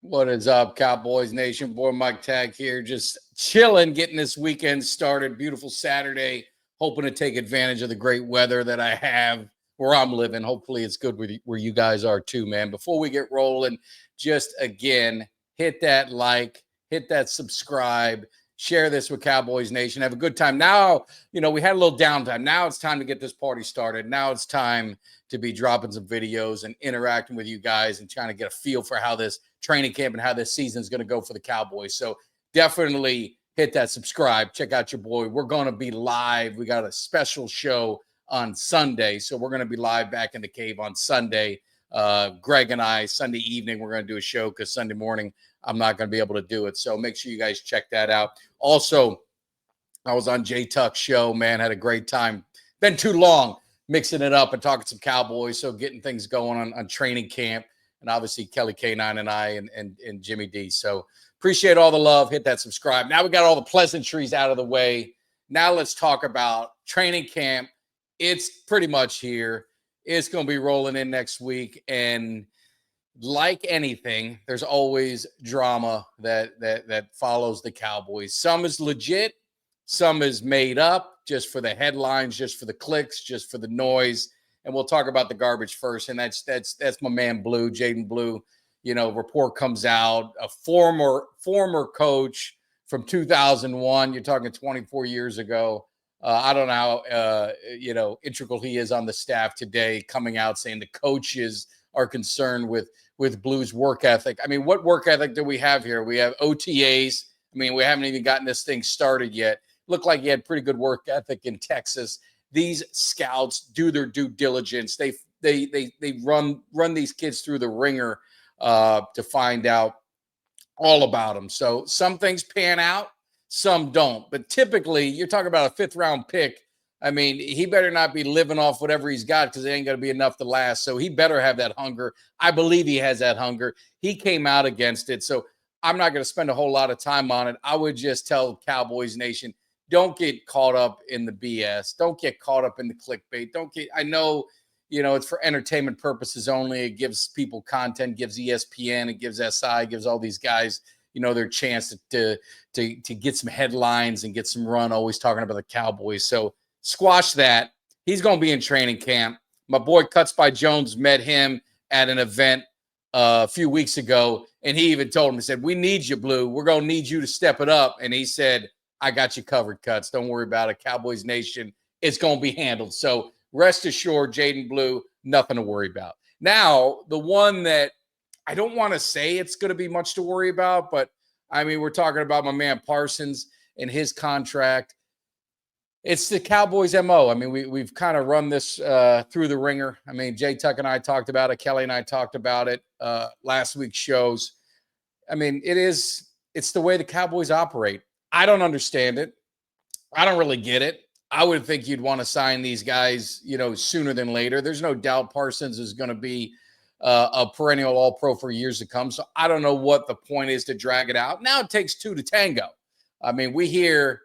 What is up, Cowboys Nation? Boy, Mike Tag here, just chilling, getting this weekend started. Beautiful Saturday, hoping to take advantage of the great weather that I have where I'm living. Hopefully, it's good where you guys are too, man. Before we get rolling, just again, hit that like, hit that subscribe, share this with Cowboys Nation. Have a good time. Now, we had a little downtime. Now it's time to get this party started. Now it's time to be dropping some videos and interacting with you guys and trying to get a feel for how this training camp and how this season is going to go for the Cowboys. So definitely hit that subscribe. Check out your boy. We're going to be live. We got a special show on Sunday. So we're going to be live back in the cave on Sunday. Greg and I, Sunday evening, we're going to do a show because Sunday morning, I'm not going to be able to do it. So make sure you guys check that out. Also, I was on Jay Tuck's show, man. Had a great time. Been too long mixing it up and talking some Cowboys. So getting things going on training camp. And obviously Kelly K9 and I and Jimmy D. So appreciate all the love. Hit that subscribe. Now we got all the pleasantries out of the way. Now let's talk about training camp. It's pretty much here. It's going to be rolling in next week. And like anything, there's always drama that follows the Cowboys. Some is legit. Some is made up just for the headlines, just for the clicks, just for the noise. And we'll talk about the garbage first. And that's my man Blue, Jaydon Blue. Report comes out, a former coach from 2001. You're talking 24 years ago. I don't know how integral he is on the staff today, coming out saying the coaches are concerned with Blue's work ethic. I mean, what work ethic do we have here? We have OTAs. I mean, we haven't even gotten this thing started yet. Looked like he had pretty good work ethic in Texas. These scouts do their due diligence. They run these kids through the ringer to find out all about them. So some things pan out, some don't. But typically, you're talking about a fifth-round pick. I mean, he better not be living off whatever he's got because it ain't going to be enough to last. So he better have that hunger. I believe he has that hunger. He came out against it. So I'm not going to spend a whole lot of time on it. I would just tell Cowboys Nation, don't get caught up in the BS. Don't get caught up in the clickbait. I know, it's for entertainment purposes only. It gives people content, gives ESPN, it gives SI, it gives all these guys, their chance to get some headlines and get some run, always talking about the Cowboys. So squash that. He's going to be in training camp. My boy Cuts by Jones met him at an event a few weeks ago, and he even told him, he said, "We need you, Blue. We're going to need you to step it up." And he said, "I got you covered, Cuts. Don't worry about it. Cowboys Nation, it's going to be handled." So rest assured, Jaydon Blue, nothing to worry about. Now, the one that I don't want to say it's going to be much to worry about, but I mean, we're talking about my man Parsons and his contract. It's the Cowboys' MO. I mean, we've kind of run this through the ringer. I mean, Jay Tuck and I talked about it. Kelly and I talked about it last week's shows. I mean, it's the way the Cowboys operate. I don't understand it. I don't really get it. I would think you'd want to sign these guys, sooner than later. There's no doubt Parsons is going to be a perennial All-Pro for years to come. So I don't know what the point is to drag it out. Now it takes two to tango. I mean, we hear,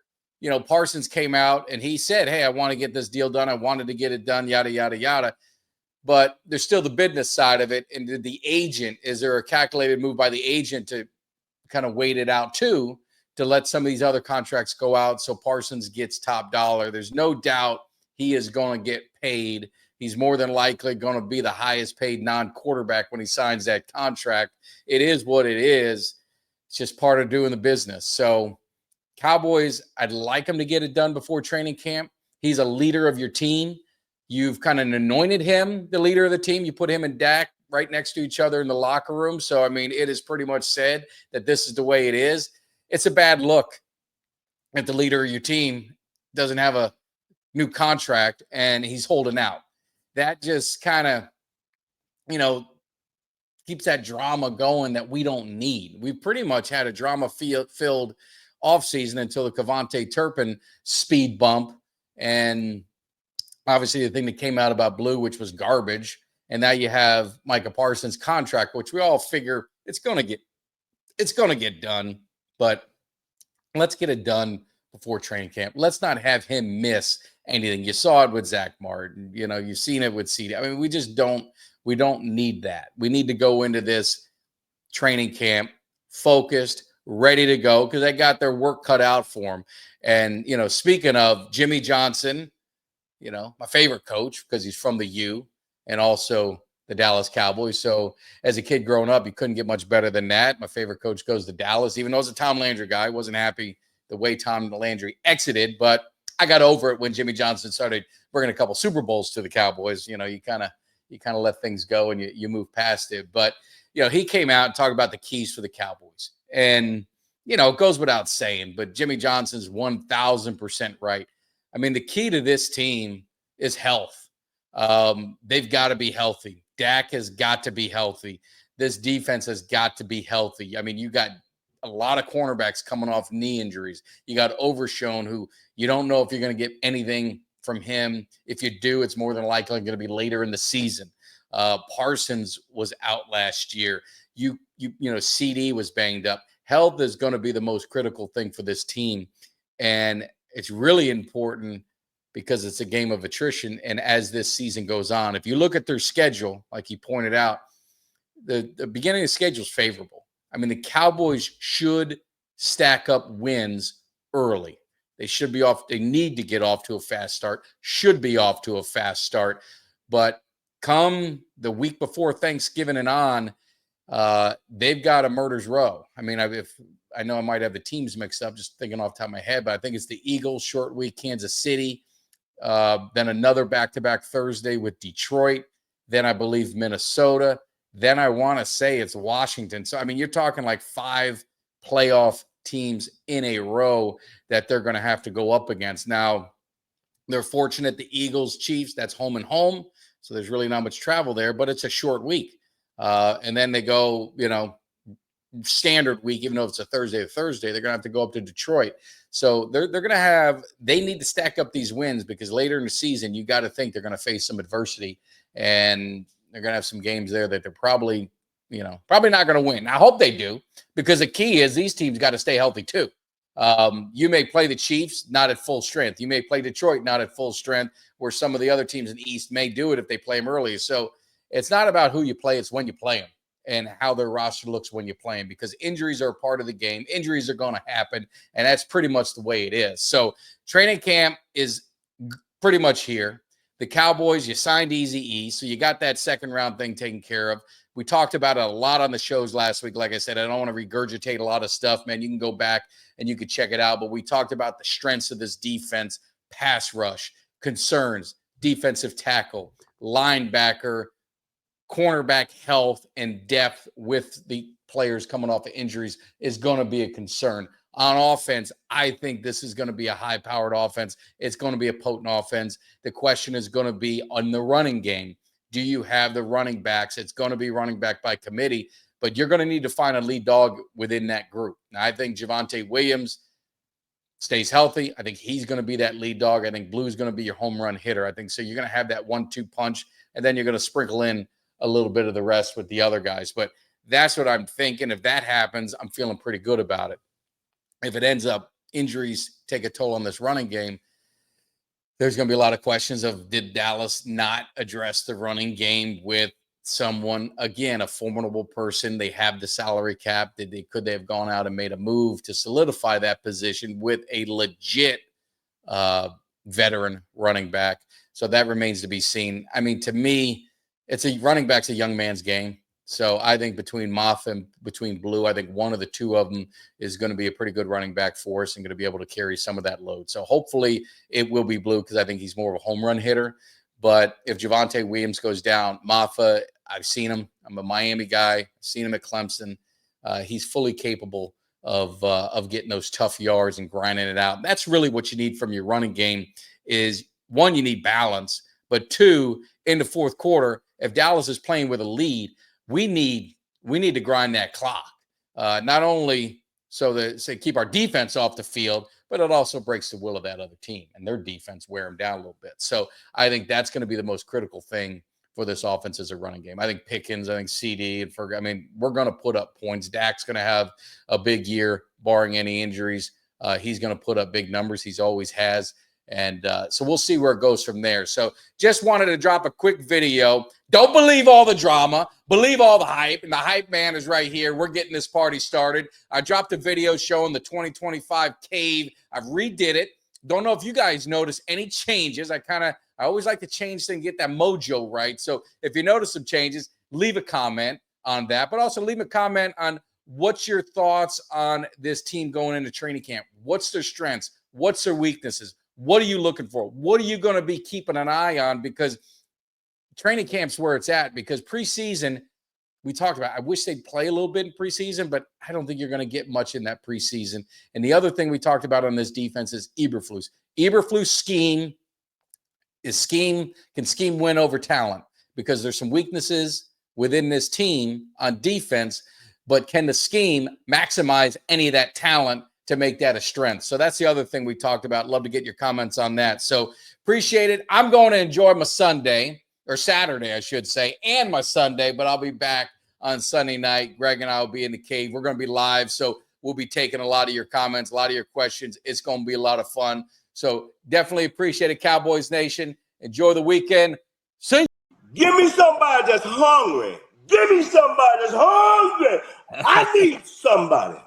Parsons came out and he said, "Hey, I want to get this deal done. I wanted to get it done, yada, yada, yada." But there's still the business side of it. And is there a calculated move by the agent to kind of wait it out too, to let some of these other contracts go out so Parsons gets top dollar? There's no doubt he is going to get paid. He's more than likely going to be the highest paid non-quarterback when he signs that contract. It is what it is. It's just part of doing the business. So Cowboys, I'd like him to get it done before training camp. He's a leader of your team. You've kind of anointed him the leader of the team. You put him and Dak right next to each other in the locker room. So, I mean, it is pretty much said that this is the way it is. It's a bad look that the leader of your team doesn't have a new contract and he's holding out. That just kind of, keeps that drama going that we don't need. We pretty much had a drama-filled offseason until the Kevontae Turpin speed bump. And obviously the thing that came out about Blue, which was garbage. And now you have Micah Parsons' contract, which we all figure it's going to get done. But let's get it done before training camp. Let's not have him miss anything. You saw it with Zach Martin. You've seen it with CD. I mean, we don't need that. We need to go into this training camp, focused, ready to go, because they got their work cut out for them. And, speaking of Jimmy Johnson, my favorite coach because he's from the U and also the Dallas Cowboys. So as a kid growing up, you couldn't get much better than that. My favorite coach goes to Dallas, even though I was a Tom Landry guy. I wasn't happy the way Tom Landry exited, but I got over it when Jimmy Johnson started bringing a couple Super Bowls to the Cowboys. You kind of let things go and you move past it. But, he came out and talked about the keys for the Cowboys. And, it goes without saying, but Jimmy Johnson's 1,000% right. I mean, the key to this team is health. They've got to be healthy. Dak has got to be healthy. This defense has got to be healthy. I mean, you got a lot of cornerbacks coming off knee injuries. You got Overshown, who you don't know if you're going to get anything from him. If you do, it's more than likely going to be later in the season. Parsons was out last year. CD was banged up. Health is going to be the most critical thing for this team. And it's really important because it's a game of attrition. And as this season goes on, if you look at their schedule, like you pointed out, the beginning of the schedule is favorable. I mean, the Cowboys should stack up wins early. They should be off. They need to get off to a fast start, should be off to a fast start. But come the week before Thanksgiving and on, they've got a murder's row. I mean, I know I might have the teams mixed up, just thinking off the top of my head, but I think it's the Eagles, short week, Kansas City, then another back-to-back Thursday with Detroit, then I believe Minnesota, then I want to say it's Washington. So, I mean, you're talking like 5 playoff teams in a row that they're going to have to go up against. Now, they're fortunate, the Eagles, Chiefs, that's home and home, so there's really not much travel there, but it's a short week. And then they go, standard week, even though it's a Thursday to Thursday, they're going to have to go up to Detroit. So they're going to they need to stack up these wins because later in the season, you got to think they're going to face some adversity and they're going to have some games there that they're probably not going to win. I hope they do, because the key is these teams got to stay healthy too. You may play the Chiefs not at full strength. You may play Detroit not at full strength, where some of the other teams in the East may do it if they play them early. So it's not about who you play, it's when you play them and how their roster looks when you play them, because injuries are a part of the game. Injuries are going to happen, and that's pretty much the way it is. So training camp is pretty much here. The Cowboys, you signed Eazy-E, so you got that second round thing taken care of. We talked about it a lot on the shows last week. Like I said, I don't want to regurgitate a lot of stuff, man. You can go back and you can check it out. But we talked about the strengths of this defense: pass rush, concerns, defensive tackle, linebacker, cornerback health, and depth with the players coming off of injuries is going to be a concern. On offense, I think this is going to be a high-powered offense. It's going to be a potent offense. The question is going to be on the running game. Do you have the running backs? It's going to be running back by committee, but you're going to need to find a lead dog within that group. Now, I think Javonte Williams stays healthy. I think he's going to be that lead dog. I think Blue's going to be your home run hitter. I think so. You're going to have that 1-2 punch, and then you're going to sprinkle in a little bit of the rest with the other guys. But that's what I'm thinking. If that happens, I'm feeling pretty good about it. If it ends up injuries take a toll on this running game, there's going to be a lot of questions of, did Dallas not address the running game with someone, again, a formidable person? They have the salary cap. Could they have gone out and made a move to solidify that position with a legit veteran running back? So that remains to be seen. I mean, to me, running back's a young man's game. So I think between Moff and between Blue, I think one of the two of them is going to be a pretty good running back for us and going to be able to carry some of that load. So hopefully it will be Blue, because I think he's more of a home run hitter. But if Javonte Williams goes down, Maffa, I've seen him. I'm a Miami guy. I've seen him at Clemson. He's fully capable of getting those tough yards and grinding it out. That's really what you need from your running game is, one, you need balance, but two, in the fourth quarter, if Dallas is playing with a lead, we need to grind that clock, not only so that keep our defense off the field, but it also breaks the will of that other team and their defense, wear them down a little bit. So I think that's going to be the most critical thing for this offense as a running game. I think Pickens, I think CD, and we're going to put up points. Dak's going to have a big year, barring any injuries. He's going to put up big numbers. He's always has. And so we'll see where it goes from there. So just wanted to drop a quick video. Don't believe all the drama. Believe all the hype. And the hype man is right here. We're getting this party started. I dropped a video showing the 2025 cave. I've redid it. Don't know if you guys notice any changes. I always like to change things, get that mojo right. So if you notice some changes, leave a comment on that. But also leave a comment on what's your thoughts on this team going into training camp. What's their strengths? What's their weaknesses? What are you looking for? What are you going to be keeping an eye on? Because training camp's where it's at. Because preseason, we talked about, I wish they'd play a little bit in preseason, but I don't think you're going to get much in that preseason. And the other thing we talked about on this defense is Eberflus. Eberflus can scheme win over talent, because there's some weaknesses within this team on defense, but can the scheme maximize any of that talent to make that a strength? So that's the other thing we talked about. Love to get your comments on that. So appreciate it. I'm going to enjoy my Sunday, or Saturday, I should say, and my Sunday, but I'll be back on Sunday night. Greg and I will be in the cave. We're going to be live, so we'll be taking a lot of your comments, a lot of your questions. It's going to be a lot of fun. So definitely appreciate it, Cowboys Nation. Enjoy the weekend. See you. Give me somebody that's hungry. Give me somebody that's hungry. I need somebody.